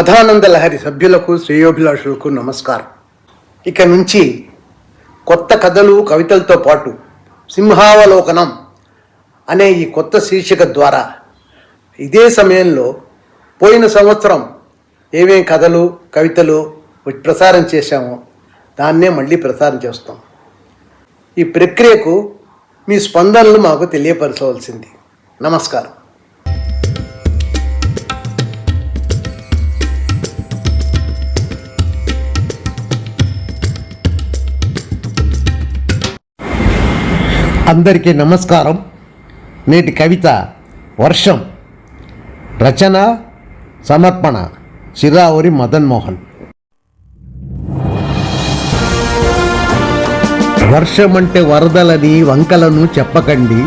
కథానంద లహరి సభ్యులకు శ్రేయోభిలాషులకు నమస్కారం. ఇక నుంచి కొత్త కథలు కవితలతో పాటు సింహావలోకనం అనే ఈ కొత్త శీర్షిక ద్వారా ఇదే సమయంలో పోయిన సంవత్సరం ఏమేం కథలు కవితలు ప్రసారం చేశామో దాన్నే మళ్ళీ ప్రసారం చేస్తాం. ఈ ప్రక్రియకు మీ స్పందనలు మాకు తెలియపరచవలసింది. నమస్కారం. అందరికీ నమస్కారం. నేటి కవిత వర్షం. రచన సమర్పణ చిరావురి మదన్ మోహన్. వర్షమంటే వరదలని వంకలను చెప్పకండి,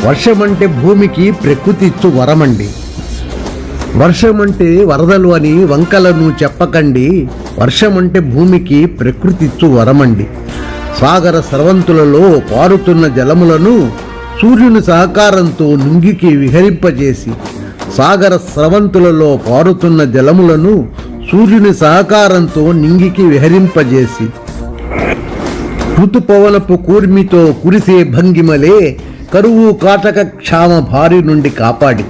వర్షమంటే భూమికి ప్రకృతి ఇచ్చు వరమండి. వర్షమంటే వరదలు అని వంకలను చెప్పకండి, వర్షమంటే భూమికి ప్రకృతి ఇచ్చు వరమండి. సాగర స్రవంతులలో పారుతున్న జలములను సూర్యుని సహకారంతో నింగికి విహరింపజేసి, సాగర స్రవంతులలో పారుతున్న జలములను సూర్యుని సహకారంతో నింగికి విహరింపజేసి, ఋతుపవనపు కూర్మితో కురిసే భంగిమలే కరువు కాటక క్షామ భారీ నుండి కాపాడి.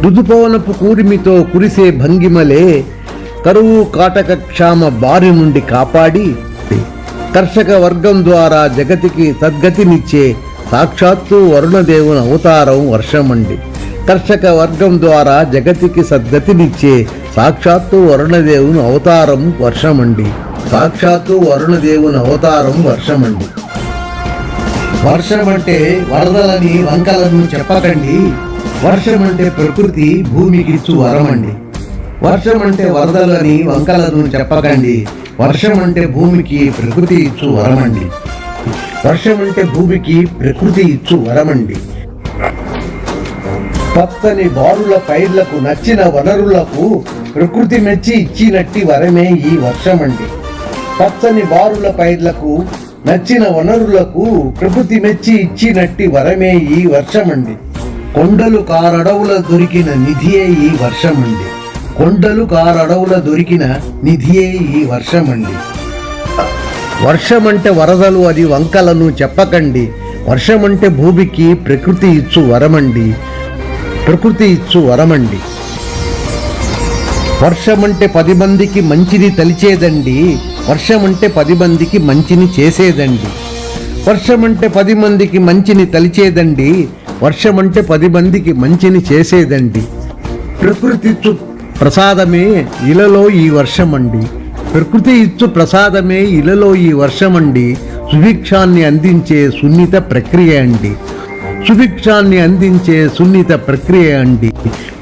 ఋతుపవనపు కూర్మితో కురిసే భంగిమలే కరువు కాటక క్షామ భారీ నుండి కాపాడి, కర్షక వర్గం ద్వారా జగతికి సద్గతినిచ్చే సాక్షాత్తు వరుణదేవుని అవతారం వర్షమండి. కర్షక వర్గం ద్వారా జగతికి సద్గతినిచ్చే సాక్షాత్తు వరుణదేవుని అవతారం వర్షమండి. సాక్షాత్తు వరుణదేవుని అవతారం వర్షమండి. వర్షమంటే వరదలని వంకలను చెప్పకండి, వర్షమంటే ప్రకృతి భూమికిచ్చు వరమండి. వర్షమంటే వరదలని వంకలను చెప్పకండి, వర్షమంటే భూమికి ప్రకృతి ఇచ్చు వరమండి. వర్షమంటే భూమికి ప్రకృతి ఇచ్చు వరమండి. పచ్చని బారుల పైర్లకు నచ్చిన వనరులకు ప్రకృతి మెచ్చి ఇచ్చినట్టి వరమే ఈ వర్షమండి. పచ్చని బారుల పైర్లకు నచ్చిన వనరులకు ప్రకృతి మెచ్చి ఇచ్చినట్టి వరమే ఈ వర్షమండి. కొండలు కారడవుల దొరికిన నిధియే ఈ వర్షమండి. కొండలు కారడవుల దొరికిన నిధియే ఈ వర్షమండి. వర్షమంటే వరదలు అని వంకలను చెప్పకండి, వర్షమంటే భూమికి ప్రకృతి ఇచ్చు వరమండి. ప్రకృతి ఇచ్చు వరమండి. వర్షమంటే 10 మందికి మంచిని తలిచేదండి, వర్షమంటే 10 మందికి మంచిని చేసేదండి. వర్షమంటే 10 మందికి మంచిని తలిచేదండి, వర్షమంటే 10 మందికి మంచిని చేసేదండి. ప్రకృతి ఇచ్చు ప్రసాదమే ఇలలో ఈ వర్షమండి. ప్రకృతి ఇచ్చు ప్రసాదమే ఇలలో ఈ వర్షమండి. సుభిక్షాన్ని అందించే సున్నిత ప్రక్రియ అండి. సుభిక్షాన్ని అందించే సున్నిత ప్రక్రియ అండి.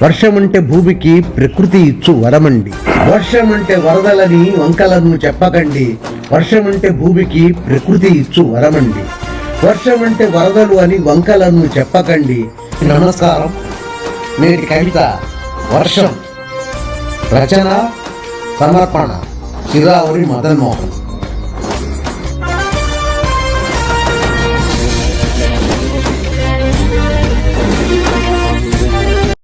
వర్షమంటే భూమికి ప్రకృతి ఇచ్చు వరమండి. వర్షమంటే వరదలని వంకలను చెప్పకండి, వర్షమంటే భూమికి ప్రకృతి ఇచ్చు వరమండి. వర్షమంటే వరదలు అని వంకలను చెప్పకండి. నమస్కారం. నేటి కవిత వర్షం. రచన సమర్పణ చిరావురి మదన్ మోహన్.